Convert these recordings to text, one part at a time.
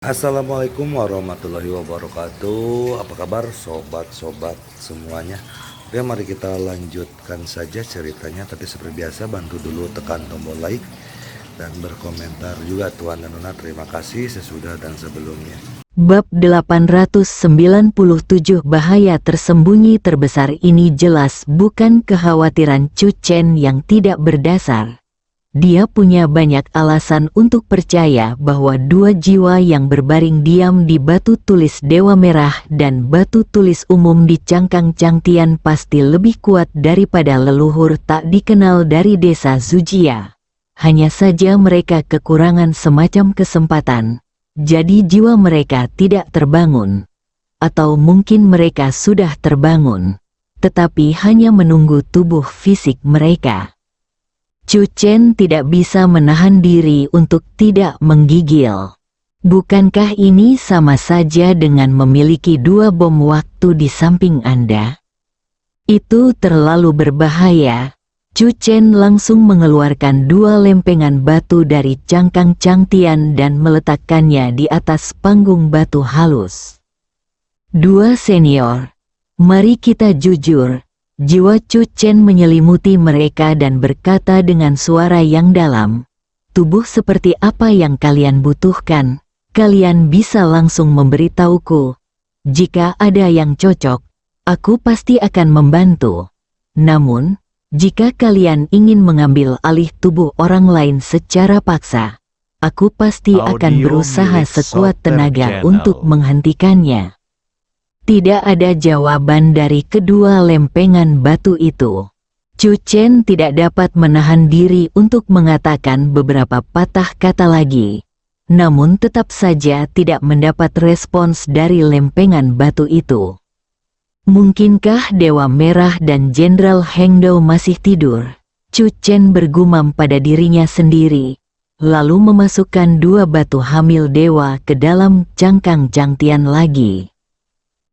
Assalamualaikum warahmatullahi wabarakatuh. Apa kabar sobat-sobat semuanya? Oke, mari kita lanjutkan saja ceritanya. Tapi seperti biasa, bantu dulu tekan tombol like dan berkomentar juga Tuan dan Nona. Terima kasih sesudah dan sebelumnya. Bab 897 bahaya tersembunyi terbesar ini jelas bukan kekhawatiran Chu Chen yang tidak berdasar. Dia punya banyak alasan untuk percaya bahwa dua jiwa yang berbaring diam di batu tulis Dewa Merah dan batu tulis umum di Cangkang Cangtian pasti lebih kuat daripada leluhur tak dikenal dari desa Zujia. Hanya saja mereka kekurangan semacam kesempatan. Jadi jiwa mereka tidak terbangun. Atau mungkin mereka sudah terbangun, tetapi hanya menunggu tubuh fisik mereka. Chu Chen tidak bisa menahan diri untuk tidak menggigil. Bukankah ini sama saja dengan memiliki dua bom waktu di samping Anda? Itu terlalu berbahaya. Chu Chen langsung mengeluarkan dua lempengan batu dari cangkang Cangtian dan meletakkannya di atas panggung batu halus. Dua senior, mari kita jujur. Jiwa Chu Chen menyelimuti mereka dan berkata dengan suara yang dalam, "Tubuh seperti apa yang kalian butuhkan? Kalian bisa langsung memberitahuku. Jika ada yang cocok, aku pasti akan membantu. Namun, jika kalian ingin mengambil alih tubuh orang lain secara paksa, aku pasti akan berusaha sekuat tenaga untuk menghentikannya." Tidak ada jawaban dari kedua lempengan batu itu. Chu Chen tidak dapat menahan diri untuk mengatakan beberapa patah kata lagi. Namun tetap saja tidak mendapat respons dari lempengan batu itu. Mungkinkah Dewa Merah dan Jenderal Hengdou masih tidur? Chu Chen bergumam pada dirinya sendiri, lalu memasukkan dua batu hamil dewa ke dalam cangkang Cangtian lagi.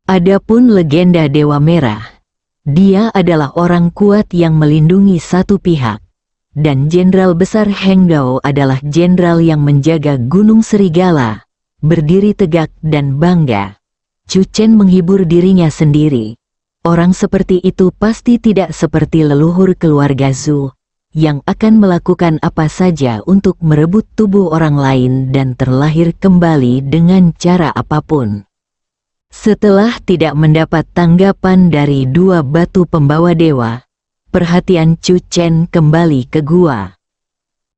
Adapun legenda Dewa Merah, dia adalah orang kuat yang melindungi satu pihak, dan Jenderal Besar Hengdou adalah jenderal yang menjaga Gunung Serigala, berdiri tegak dan bangga. Chu Chen menghibur dirinya sendiri. Orang seperti itu pasti tidak seperti leluhur keluarga Zhu, yang akan melakukan apa saja untuk merebut tubuh orang lain dan terlahir kembali dengan cara apapun. Setelah tidak mendapat tanggapan dari dua batu pembawa dewa, perhatian Chu Chen kembali ke gua.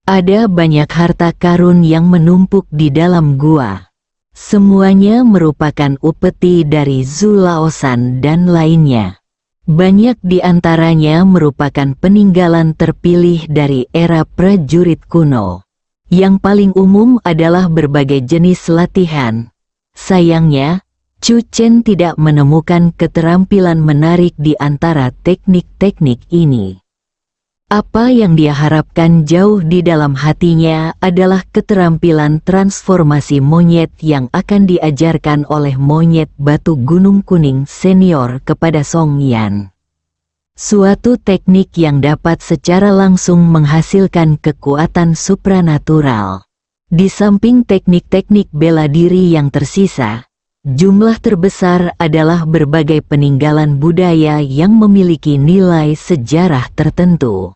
Ada banyak harta karun yang menumpuk di dalam gua. Semuanya merupakan upeti dari Zhu Laosan dan lainnya. Banyak di antaranya merupakan peninggalan terpilih dari era prajurit kuno. Yang paling umum adalah berbagai jenis latihan. Sayangnya, Chu Chen tidak menemukan keterampilan menarik di antara teknik-teknik ini. Apa yang dia harapkan jauh di dalam hatinya adalah keterampilan transformasi monyet yang akan diajarkan oleh monyet batu gunung kuning senior kepada Song Yan. Suatu teknik yang dapat secara langsung menghasilkan kekuatan supranatural. Di samping teknik-teknik bela diri yang tersisa, jumlah terbesar adalah berbagai peninggalan budaya yang memiliki nilai sejarah tertentu.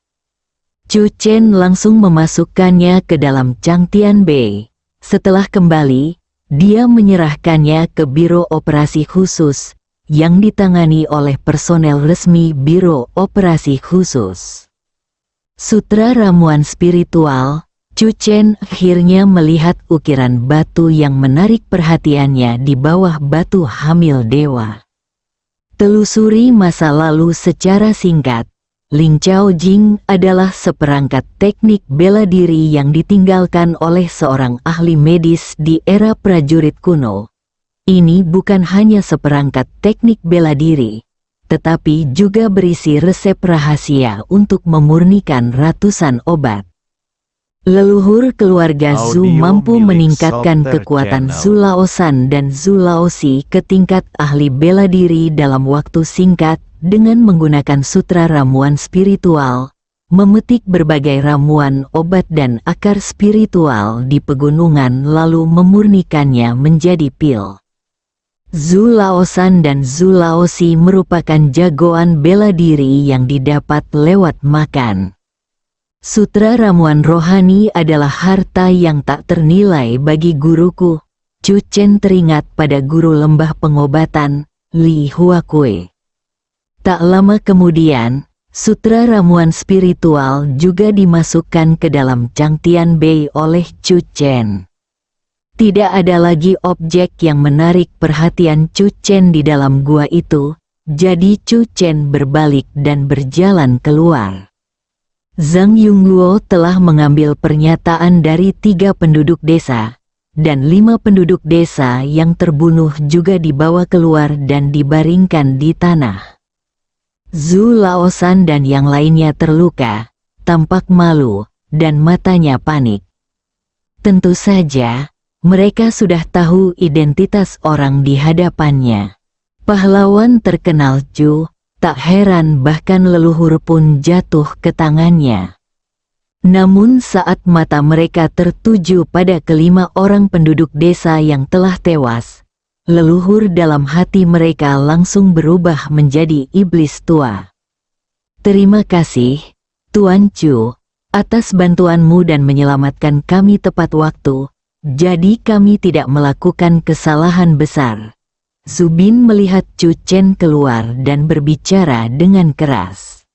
Chu Chen langsung memasukkannya ke dalam Cangtian Bei. Setelah kembali, dia menyerahkannya ke Biro Operasi Khusus, yang ditangani oleh personel resmi Biro Operasi Khusus. Sutra Ramuan Spiritual. Chu Chen akhirnya melihat ukiran batu yang menarik perhatiannya di bawah batu hamil dewa. Telusuri masa lalu secara singkat. Ling Chaojing adalah seperangkat teknik bela diri yang ditinggalkan oleh seorang ahli medis di era prajurit kuno. Ini bukan hanya seperangkat teknik bela diri, tetapi juga berisi resep rahasia untuk memurnikan ratusan obat. Leluhur keluarga Zhu mampu meningkatkan kekuatan Zhu Laosan dan Zhu Laosi ke tingkat ahli bela diri dalam waktu singkat dengan menggunakan sutra ramuan spiritual, memetik berbagai ramuan obat dan akar spiritual di pegunungan lalu memurnikannya menjadi pil. Zhu Laosan dan Zhu Laosi merupakan jagoan bela diri yang didapat lewat makan. Sutra ramuan rohani adalah harta yang tak ternilai bagi guruku. Chu Chen teringat pada guru lembah pengobatan, Li Huakui. Tak lama kemudian, sutra ramuan spiritual juga dimasukkan ke dalam Changtian Bei oleh Chu Chen. Tidak ada lagi objek yang menarik perhatian Chu Chen di dalam gua itu, jadi Chu Chen berbalik dan berjalan keluar. Zhang Yongguo telah mengambil pernyataan dari 3 penduduk desa, dan 5 penduduk desa yang terbunuh juga dibawa keluar dan dibaringkan di tanah. Zhu Laosan dan yang lainnya terluka, tampak malu, dan matanya panik. Tentu saja, mereka sudah tahu identitas orang di hadapannya. Pahlawan terkenal Chu, tak heran bahkan leluhur pun jatuh ke tangannya. Namun saat mata mereka tertuju pada kelima orang penduduk desa yang telah tewas, leluhur dalam hati mereka langsung berubah menjadi iblis tua. Terima kasih, Tuan Chu, atas bantuanmu dan menyelamatkan kami tepat waktu, jadi kami tidak melakukan kesalahan besar. Zubin melihat Chu Chen keluar dan berbicara dengan keras.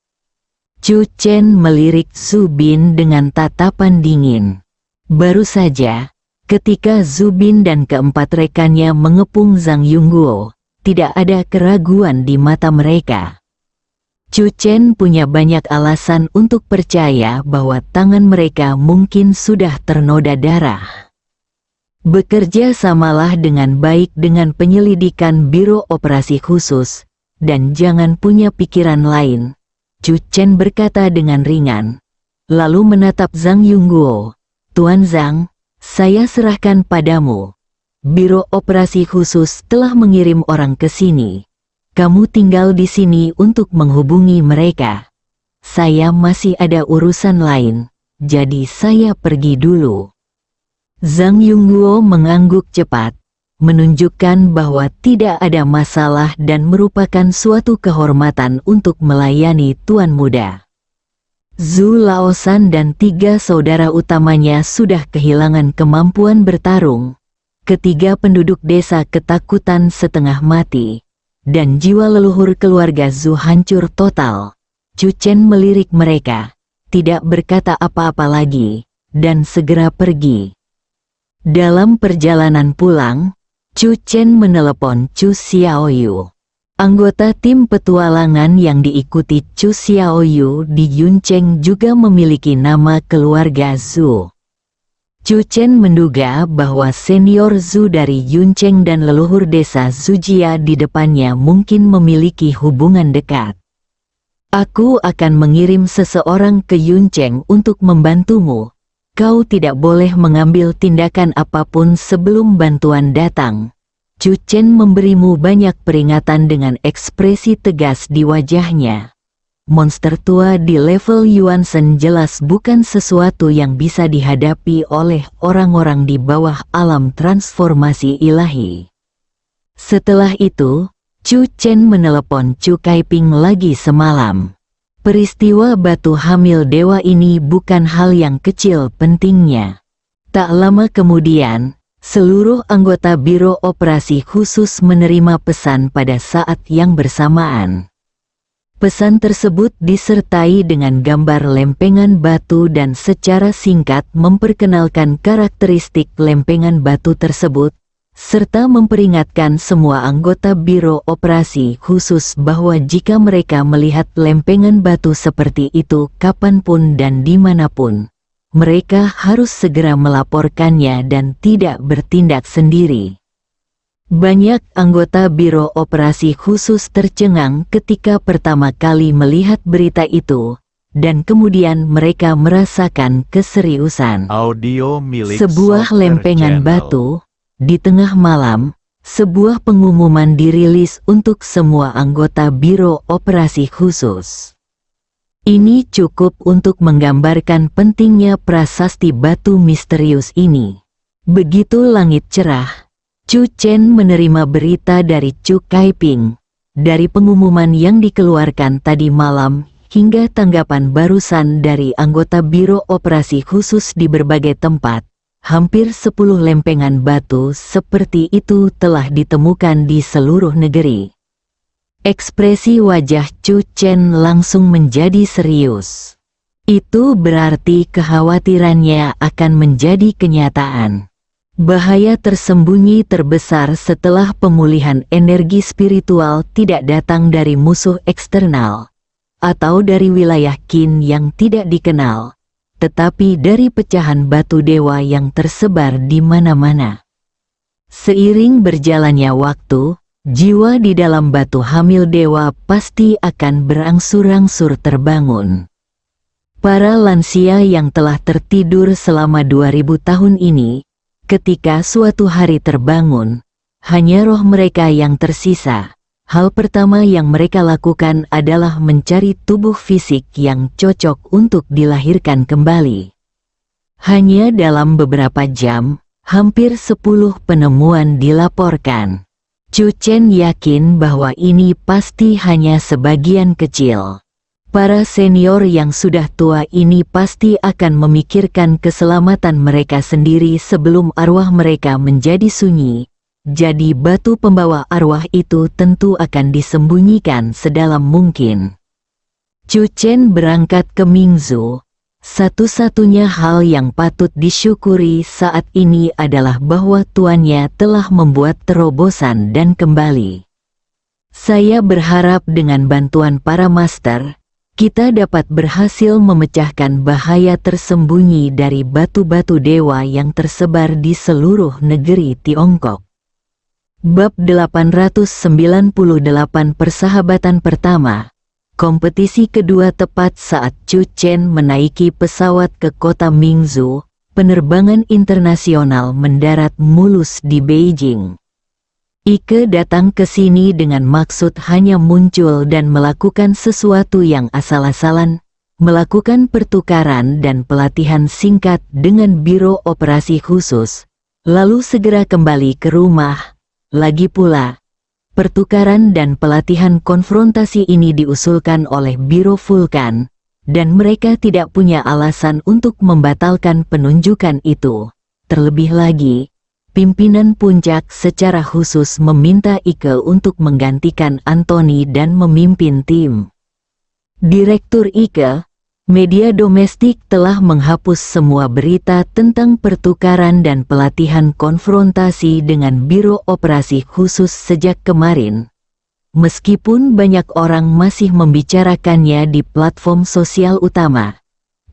Chu Chen melirik Zubin dengan tatapan dingin. Baru saja, ketika Zubin dan keempat rekannya mengepung Zhang Yongguo, tidak ada keraguan di mata mereka. Chu Chen punya banyak alasan untuk percaya bahwa tangan mereka mungkin sudah ternoda darah. Bekerja samalah dengan baik dengan penyelidikan Biro Operasi Khusus, dan jangan punya pikiran lain, Chu Chen berkata dengan ringan, lalu menatap Zhang Yongguo. Tuan Zhang, saya serahkan padamu. Biro Operasi Khusus telah mengirim orang ke sini. Kamu tinggal di sini untuk menghubungi mereka. Saya masih ada urusan lain, jadi saya pergi dulu. Zhang Yongguo mengangguk cepat, menunjukkan bahwa tidak ada masalah dan merupakan suatu kehormatan untuk melayani tuan muda. Zhu Laosan dan 3 saudara utamanya sudah kehilangan kemampuan bertarung. Ketiga penduduk desa ketakutan setengah mati, dan jiwa leluhur keluarga Zhu hancur total. Chu Chen melirik mereka, tidak berkata apa-apa lagi, dan segera pergi. Dalam perjalanan pulang, Chu Chen menelepon Chu Xiaoyu. Anggota tim petualangan yang diikuti Chu Xiaoyu di Yuncheng juga memiliki nama keluarga Zhu. Chu Chen menduga bahwa senior Zhu dari Yuncheng dan leluhur desa Zujia di depannya mungkin memiliki hubungan dekat. Aku akan mengirim seseorang ke Yuncheng untuk membantumu. Kau tidak boleh mengambil tindakan apapun sebelum bantuan datang. Chu Chen memberimu banyak peringatan dengan ekspresi tegas di wajahnya. Monster tua di level Yuansen jelas bukan sesuatu yang bisa dihadapi oleh orang-orang di bawah alam transformasi ilahi. Setelah itu, Chu Chen menelepon Chu Kaiping lagi semalam. Peristiwa batu hamil dewa ini bukan hal yang kecil pentingnya. Tak lama kemudian, seluruh anggota Biro Operasi Khusus menerima pesan pada saat yang bersamaan. Pesan tersebut disertai dengan gambar lempengan batu dan secara singkat memperkenalkan karakteristik lempengan batu tersebut, serta memperingatkan semua anggota Biro Operasi Khusus bahwa jika mereka melihat lempengan batu seperti itu kapanpun dan dimanapun, mereka harus segera melaporkannya dan tidak bertindak sendiri. Banyak anggota Biro Operasi Khusus tercengang ketika pertama kali melihat berita itu, dan kemudian mereka merasakan keseriusan. Audio milik Sebuah Software lempengan Channel. batu. Di tengah malam, sebuah pengumuman dirilis untuk semua anggota Biro Operasi Khusus. Ini cukup untuk menggambarkan pentingnya prasasti batu misterius ini. Begitu langit cerah, Chu Chen menerima berita dari Chu Kaiping. Dari pengumuman yang dikeluarkan tadi malam hingga tanggapan barusan dari anggota Biro Operasi Khusus di berbagai tempat, hampir 10 lempengan batu seperti itu telah ditemukan di seluruh negeri. Ekspresi wajah Chu Chen langsung menjadi serius. Itu berarti kekhawatirannya akan menjadi kenyataan. Bahaya tersembunyi terbesar setelah pemulihan energi spiritual tidak datang dari musuh eksternal, atau dari wilayah Qin yang tidak dikenal, tetapi dari pecahan batu dewa yang tersebar di mana-mana. Seiring berjalannya waktu, jiwa di dalam batu hamil dewa pasti akan berangsur-angsur terbangun. Para lansia yang telah tertidur selama 2000 tahun ini, ketika suatu hari terbangun, hanya roh mereka yang tersisa. Hal pertama yang mereka lakukan adalah mencari tubuh fisik yang cocok untuk dilahirkan kembali. Hanya dalam beberapa jam, hampir 10 penemuan dilaporkan. Chu Chen yakin bahwa ini pasti hanya sebagian kecil. Para senior yang sudah tua ini pasti akan memikirkan keselamatan mereka sendiri sebelum arwah mereka menjadi sunyi. Jadi batu pembawa arwah itu tentu akan disembunyikan sedalam mungkin. Chu Chen berangkat ke Mingzhou. Satu-satunya hal yang patut disyukuri saat ini adalah bahwa tuannya telah membuat terobosan dan kembali. Saya berharap dengan bantuan para master, kita dapat berhasil memecahkan bahaya tersembunyi dari batu-batu dewa yang tersebar di seluruh negeri Tiongkok. Bab 898 Persahabatan Pertama. Kompetisi kedua tepat saat Chu Chen menaiki pesawat ke kota Mingzhou, penerbangan internasional mendarat mulus di Beijing. Ike datang ke sini dengan maksud hanya muncul dan melakukan sesuatu yang asal-asalan, melakukan pertukaran dan pelatihan singkat dengan Biro Operasi Khusus, lalu segera kembali ke rumah. Lagi pula, pertukaran dan pelatihan konfrontasi ini diusulkan oleh Biro Vulkan, dan mereka tidak punya alasan untuk membatalkan penunjukan itu. Terlebih lagi, pimpinan puncak secara khusus meminta Ike untuk menggantikan Anthony dan memimpin tim. Direktur Ike, media domestik telah menghapus semua berita tentang pertukaran dan pelatihan konfrontasi dengan Biro Operasi Khusus sejak kemarin. Meskipun banyak orang masih membicarakannya di platform sosial utama,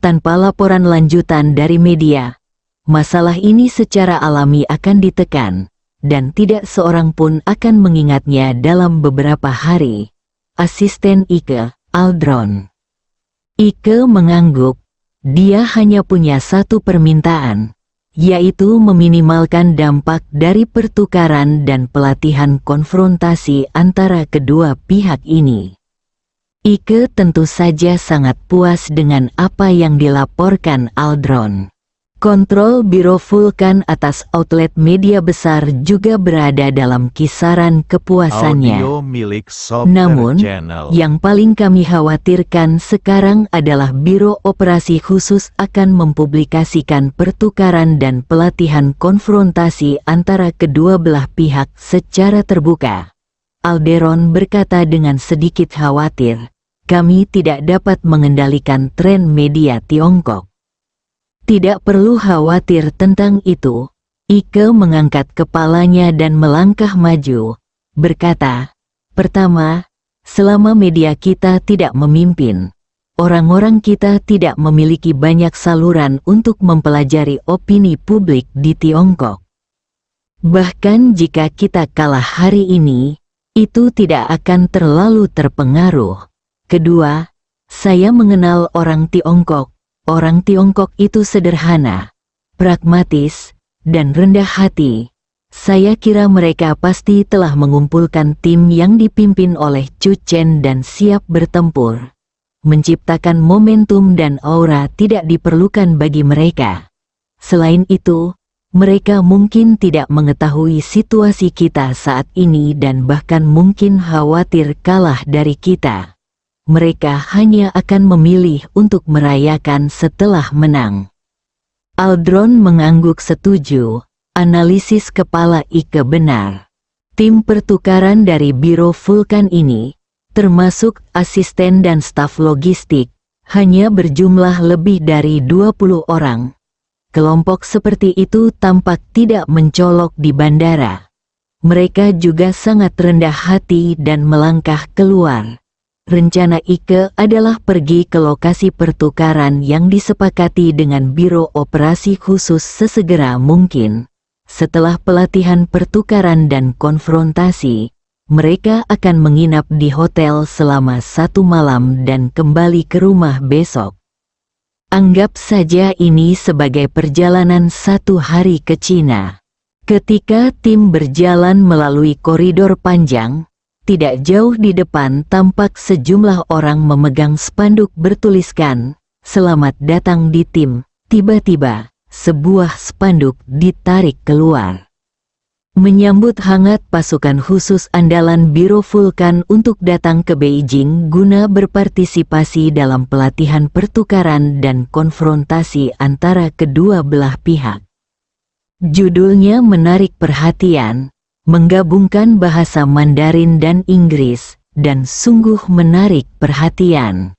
tanpa laporan lanjutan dari media, masalah ini secara alami akan ditekan, dan tidak seorang pun akan mengingatnya dalam beberapa hari. Asisten Ike, Aldron. Ike mengangguk. Dia hanya punya satu permintaan, yaitu meminimalkan dampak dari pertukaran dan pelatihan konfrontasi antara kedua pihak ini. Ike tentu saja sangat puas dengan apa yang dilaporkan Aldron. Kontrol Biro Vulkan atas outlet media besar juga berada dalam kisaran kepuasannya. Namun, yang paling kami khawatirkan sekarang adalah Biro Operasi Khusus akan mempublikasikan pertukaran dan pelatihan konfrontasi antara kedua belah pihak secara terbuka. Alderon berkata dengan sedikit khawatir, kami tidak dapat mengendalikan tren media Tiongkok. Tidak perlu khawatir tentang itu. Ike mengangkat kepalanya dan melangkah maju, berkata, pertama, selama media kita tidak memimpin, orang-orang kita tidak memiliki banyak saluran untuk mempelajari opini publik di Tiongkok. Bahkan jika kita kalah hari ini, itu tidak akan terlalu terpengaruh. Kedua, saya mengenal orang Tiongkok. Orang Tiongkok itu sederhana, pragmatis, dan rendah hati. Saya kira mereka pasti telah mengumpulkan tim yang dipimpin oleh Chu Chen dan siap bertempur. menciptakan momentum dan aura tidak diperlukan bagi mereka. Selain itu, mereka mungkin tidak mengetahui situasi kita saat ini dan bahkan mungkin khawatir kalah dari kita. Mereka hanya akan memilih untuk merayakan setelah menang. Aldron mengangguk setuju. Analisis kepala Ike benar. Tim pertukaran dari Biro Vulkan ini, termasuk asisten dan staf logistik, hanya berjumlah lebih dari 20 orang. Kelompok seperti itu tampak tidak mencolok di bandara. Mereka juga sangat rendah hati dan melangkah keluar. Rencana Ike adalah pergi ke lokasi pertukaran yang disepakati dengan Biro Operasi Khusus sesegera mungkin. Setelah pelatihan pertukaran dan konfrontasi, mereka akan menginap di hotel selama 1 malam dan kembali ke rumah besok. Anggap saja ini sebagai perjalanan 1 hari ke Cina. Ketika tim berjalan melalui koridor panjang, tidak jauh di depan tampak sejumlah orang memegang spanduk bertuliskan, "Selamat datang di tim." Tiba-tiba, sebuah spanduk ditarik keluar. Menyambut hangat pasukan khusus andalan Biro Vulkan untuk datang ke Beijing guna berpartisipasi dalam pelatihan pertukaran dan konfrontasi antara kedua belah pihak. Judulnya menarik perhatian, menggabungkan bahasa Mandarin dan Inggris, dan sungguh menarik perhatian.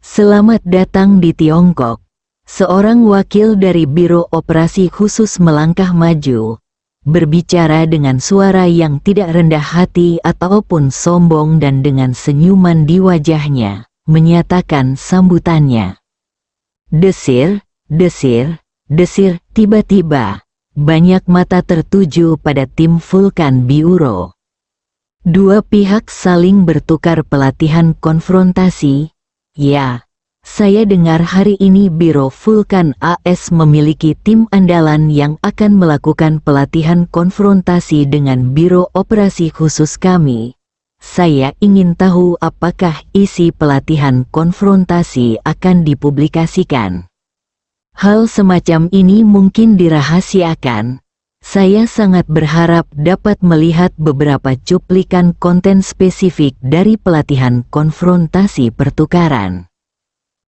Selamat datang di Tiongkok. Seorang wakil dari Biro Operasi Khusus melangkah maju, berbicara dengan suara yang tidak rendah hati ataupun sombong dan dengan senyuman di wajahnya, menyatakan sambutannya. Desir, desir, desir. Tiba-tiba, banyak mata tertuju pada tim Vulkan Biuro. Dua pihak saling bertukar pelatihan konfrontasi. Ya, saya dengar hari ini Biro Vulkan AS memiliki tim andalan yang akan melakukan pelatihan konfrontasi dengan Biro Operasi Khusus kami. Saya ingin tahu apakah isi pelatihan konfrontasi akan dipublikasikan. Hal semacam ini mungkin dirahasiakan. Saya sangat berharap dapat melihat beberapa cuplikan konten spesifik dari pelatihan konfrontasi pertukaran.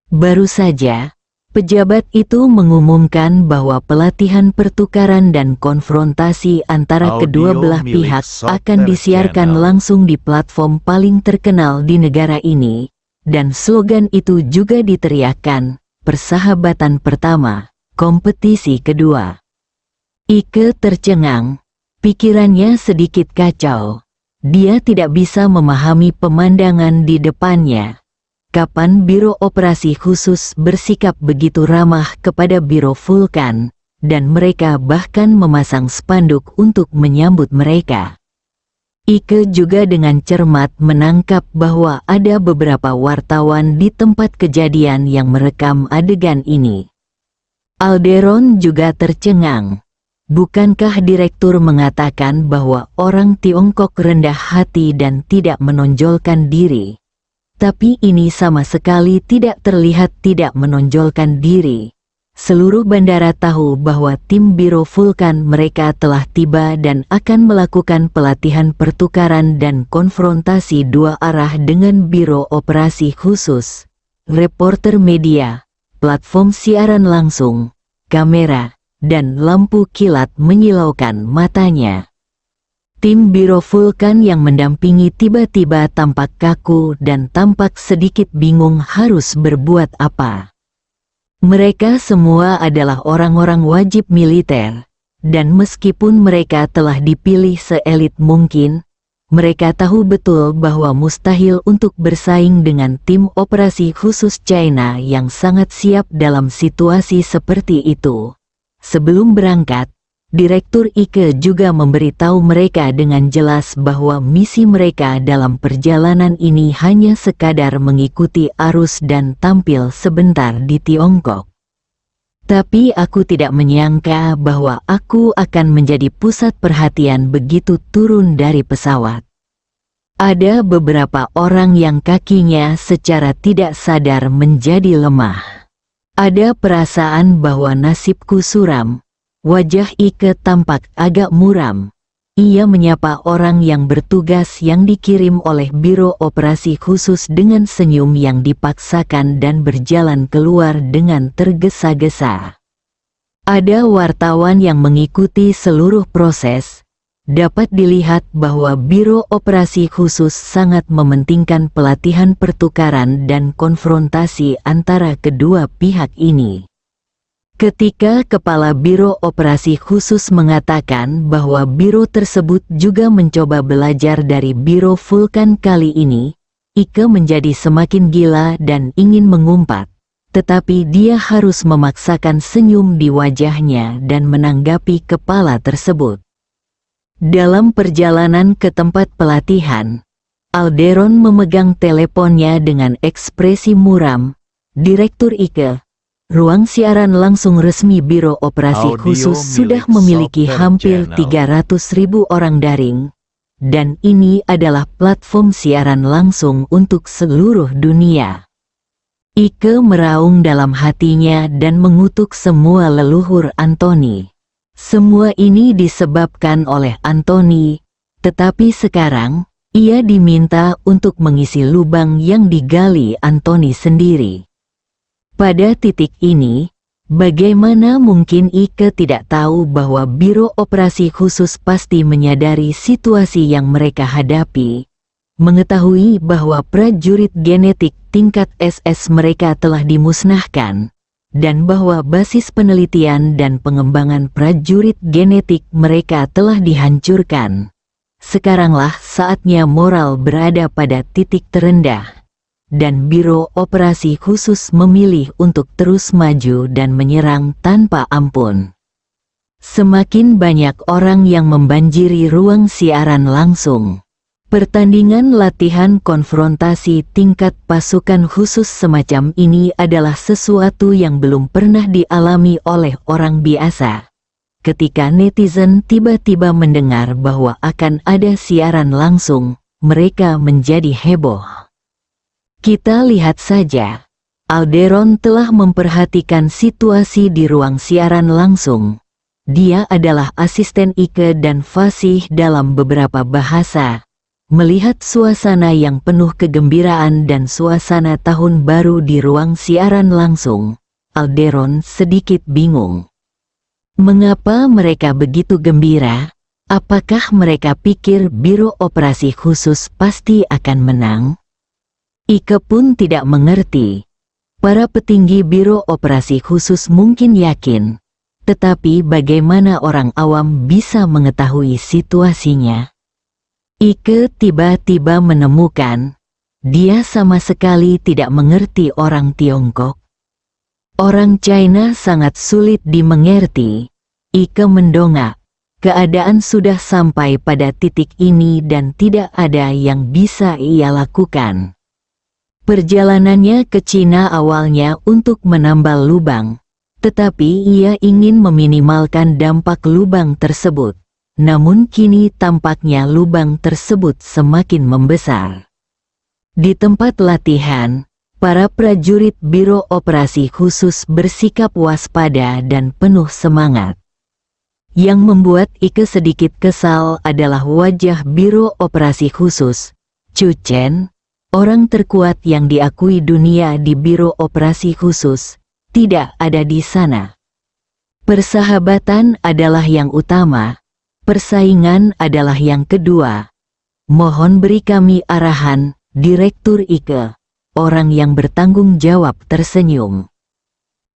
Baru saja, pejabat itu mengumumkan bahwa pelatihan pertukaran dan konfrontasi antara kedua belah pihak akan disiarkan langsung di platform paling terkenal di negara ini, dan slogan itu juga diteriakkan, persahabatan pertama, kompetisi kedua. Ike tercengang, pikirannya sedikit kacau. Dia tidak bisa memahami pemandangan di depannya. Kapan Biro Operasi Khusus bersikap begitu ramah kepada Biro Vulkan, dan mereka bahkan memasang spanduk untuk menyambut mereka. Ike juga dengan cermat menangkap bahwa ada beberapa wartawan di tempat kejadian yang merekam adegan ini. Alderon juga tercengang. Bukankah direktur mengatakan bahwa orang Tiongkok rendah hati dan tidak menonjolkan diri? Tapi ini sama sekali tidak terlihat tidak menonjolkan diri. Seluruh bandara tahu bahwa tim Biro Vulkan mereka telah tiba dan akan melakukan pelatihan pertukaran dan konfrontasi 2 arah dengan Biro Operasi Khusus, reporter media, platform siaran langsung, kamera, dan lampu kilat menyilaukan matanya. Tim Biro Vulkan yang mendampingi tiba-tiba tampak kaku dan tampak sedikit bingung harus berbuat apa. Mereka semua adalah orang-orang wajib militer, dan meskipun mereka telah dipilih seelit mungkin, mereka tahu betul bahwa mustahil untuk bersaing dengan tim operasi khusus China yang sangat siap dalam situasi seperti itu. Sebelum berangkat, Direktur Ike juga memberitahu mereka dengan jelas bahwa misi mereka dalam perjalanan ini hanya sekadar mengikuti arus dan tampil sebentar di Tiongkok. Tapi aku tidak menyangka bahwa aku akan menjadi pusat perhatian begitu turun dari pesawat. Ada beberapa orang yang kakinya secara tidak sadar menjadi lemah. Ada perasaan bahwa nasibku suram. Wajah Ike tampak agak muram. Ia menyapa orang yang bertugas yang dikirim oleh Biro Operasi Khusus dengan senyum yang dipaksakan dan berjalan keluar dengan tergesa-gesa. Ada wartawan yang mengikuti seluruh proses. Dapat dilihat bahwa Biro Operasi Khusus sangat mementingkan pelatihan pertukaran dan konfrontasi antara kedua pihak ini. Ketika Kepala Biro Operasi Khusus mengatakan bahwa biro tersebut juga mencoba belajar dari Biro Vulkan kali ini, Ike menjadi semakin gila dan ingin mengumpat. Tetapi dia harus memaksakan senyum di wajahnya dan menanggapi kepala tersebut. Dalam perjalanan ke tempat pelatihan, Alderon memegang teleponnya dengan ekspresi muram. Direktur Ike, ruang siaran langsung resmi Biro Operasi Khusus sudah memiliki hampir 300.000 orang daring, dan ini adalah platform siaran langsung untuk seluruh dunia. Ike meraung dalam hatinya dan mengutuk semua leluhur Anthony. Semua ini disebabkan oleh Anthony, tetapi sekarang, ia diminta untuk mengisi lubang yang digali Anthony sendiri. Pada titik ini, bagaimana mungkin Ike tidak tahu bahwa Biro Operasi Khusus pasti menyadari situasi yang mereka hadapi, mengetahui bahwa prajurit genetik tingkat SS mereka telah dimusnahkan, dan bahwa basis penelitian dan pengembangan prajurit genetik mereka telah dihancurkan. Sekaranglah saatnya moral berada pada titik terendah, dan Biro Operasi Khusus memilih untuk terus maju dan menyerang tanpa ampun. Semakin banyak orang yang membanjiri ruang siaran langsung. Pertandingan latihan konfrontasi tingkat pasukan khusus semacam ini adalah sesuatu yang belum pernah dialami oleh orang biasa. Ketika netizen tiba-tiba mendengar bahwa akan ada siaran langsung, mereka menjadi heboh. Kita lihat saja, Alderon telah memperhatikan situasi di ruang siaran langsung. Dia adalah asisten Ike dan fasih dalam beberapa bahasa. Melihat suasana yang penuh kegembiraan dan suasana tahun baru di ruang siaran langsung, Alderon sedikit bingung. Mengapa mereka begitu gembira? Apakah mereka pikir Biro Operasi Khusus pasti akan menang? Ike pun tidak mengerti. Para petinggi Biro Operasi Khusus mungkin yakin, tetapi bagaimana orang awam bisa mengetahui situasinya? Ike tiba-tiba menemukan, dia sama sekali tidak mengerti orang Tiongkok. Orang China sangat sulit dimengerti. Ike mendongak, keadaan sudah sampai pada titik ini dan tidak ada yang bisa ia lakukan. Perjalanannya ke Cina awalnya untuk menambal lubang, tetapi ia ingin meminimalkan dampak lubang tersebut. Namun kini tampaknya lubang tersebut semakin membesar. Di tempat latihan, para prajurit Biro Operasi Khusus bersikap waspada dan penuh semangat. Yang membuat Ike sedikit kesal adalah wajah Biro Operasi Khusus, Chu Chen, orang terkuat yang diakui dunia di Biro Operasi Khusus, tidak ada di sana. Persahabatan adalah yang utama. Persaingan adalah yang kedua. Mohon beri kami arahan, Direktur Ike. Orang yang bertanggung jawab tersenyum.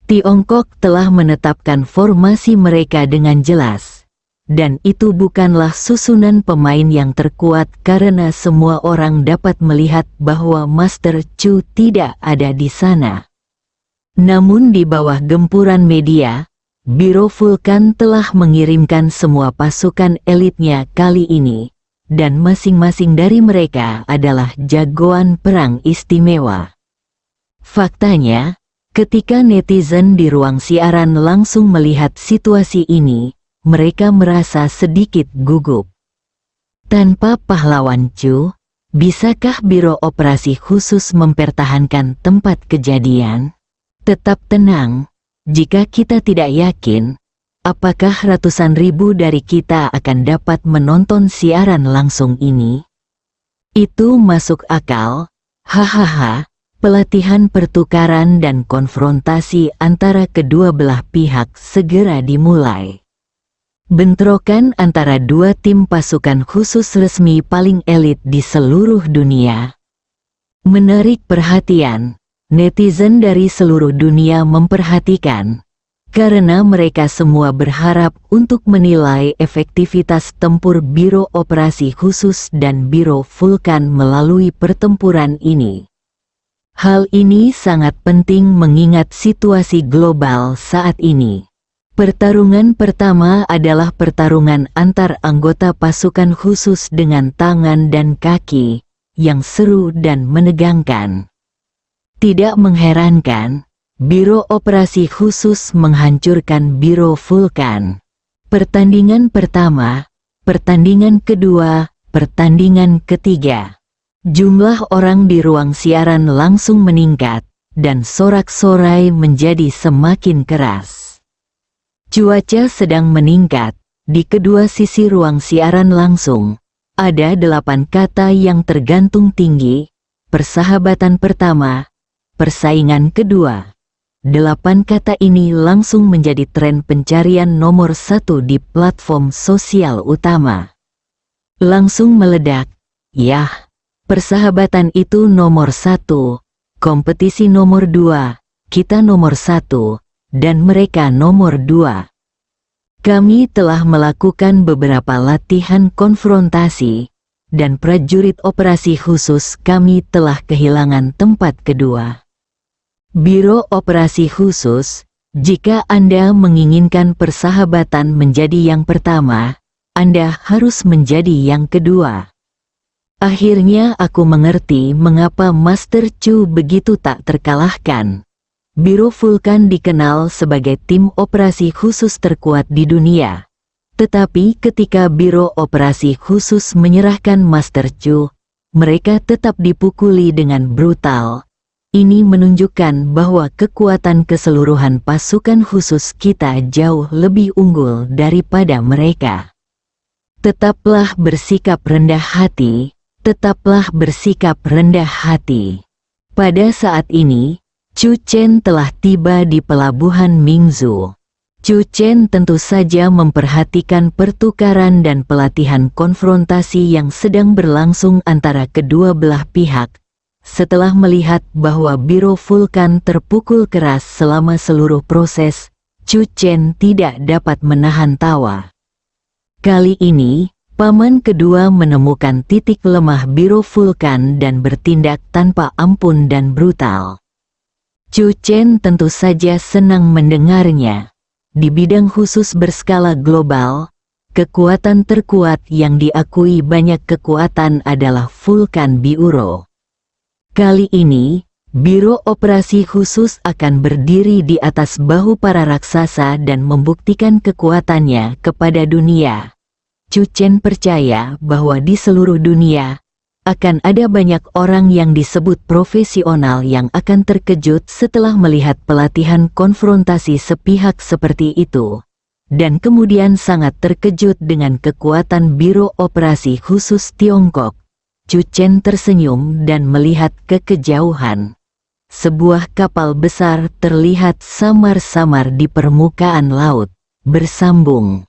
Tiongkok telah menetapkan formasi mereka dengan jelas. Dan itu bukanlah susunan pemain yang terkuat karena semua orang dapat melihat bahwa Master Chu tidak ada di sana. Namun di bawah gempuran media, Biro Vulkan telah mengirimkan semua pasukan elitnya kali ini, dan masing-masing dari mereka adalah jagoan perang istimewa. Faktanya, ketika netizen di ruang siaran langsung melihat situasi ini, mereka merasa sedikit gugup. Tanpa pahlawan Chu, Bisakah Biro Operasi Khusus mempertahankan tempat kejadian? Tetap tenang, jika kita tidak yakin, apakah ratusan ribu dari kita akan dapat menonton siaran langsung ini? Itu masuk akal, hahaha. Pelatihan pertukaran dan konfrontasi antara kedua belah pihak segera dimulai. Bentrokan antara dua tim pasukan khusus resmi paling elit di seluruh dunia. Menarik perhatian, netizen dari seluruh dunia memperhatikan, karena mereka semua berharap untuk menilai efektivitas tempur Biro Operasi Khusus dan Biro Vulkan melalui pertempuran ini. Hal ini sangat penting mengingat situasi global saat ini. Pertarungan pertama adalah pertarungan antar anggota pasukan khusus dengan tangan dan kaki, yang seru dan menegangkan. Tidak mengherankan, Biro Operasi Khusus menghancurkan Biro Vulkan. Pertandingan pertama, pertandingan kedua, pertandingan ketiga. Jumlah orang di ruang siaran langsung meningkat, dan sorak-sorai menjadi semakin keras. Cuaca sedang meningkat, di kedua sisi ruang siaran langsung. Ada 8 kata yang tergantung tinggi, persahabatan pertama, persaingan kedua. 8 kata ini langsung menjadi tren pencarian nomor 1 di platform sosial utama. Langsung meledak, yah. Persahabatan itu nomor 1, kompetisi nomor 2, kita nomor 1, dan mereka nomor 2. Kami telah melakukan beberapa latihan konfrontasi, dan prajurit operasi khusus kami telah kehilangan tempat kedua. Biro Operasi Khusus, jika Anda menginginkan persahabatan menjadi yang pertama, Anda harus menjadi yang kedua. Akhirnya aku mengerti mengapa Master Chu begitu tak terkalahkan. Biro Vulkan dikenal sebagai tim operasi khusus terkuat di dunia. Tetapi ketika Biro Operasi Khusus menyerahkan Master Chu, mereka tetap dipukuli dengan brutal. Ini menunjukkan bahwa kekuatan keseluruhan pasukan khusus kita jauh lebih unggul daripada mereka. Tetaplah bersikap rendah hati. Tetaplah bersikap rendah hati. Pada saat ini, Chu Chen telah tiba di pelabuhan Mingzhou. Chu Chen tentu saja memperhatikan pertukaran dan pelatihan konfrontasi yang sedang berlangsung antara kedua belah pihak. Setelah melihat bahwa Biro Vulkan terpukul keras selama seluruh proses, Chu Chen tidak dapat menahan tawa. Kali ini, paman kedua menemukan titik lemah Biro Vulkan dan bertindak tanpa ampun dan brutal. Chu Chen tentu saja senang mendengarnya. Di bidang khusus berskala global, kekuatan terkuat yang diakui banyak kekuatan adalah Vulkan Biuro. Kali ini, Biro Operasi Khusus akan berdiri di atas bahu para raksasa dan membuktikan kekuatannya kepada dunia. Chu Chen percaya bahwa di seluruh dunia, akan ada banyak orang yang disebut profesional yang akan terkejut setelah melihat pelatihan konfrontasi sepihak seperti itu. Dan kemudian sangat terkejut dengan kekuatan Biro Operasi Khusus Tiongkok. Chu Chen tersenyum dan melihat ke kejauhan. Sebuah kapal besar terlihat samar-samar di permukaan laut, bersambung.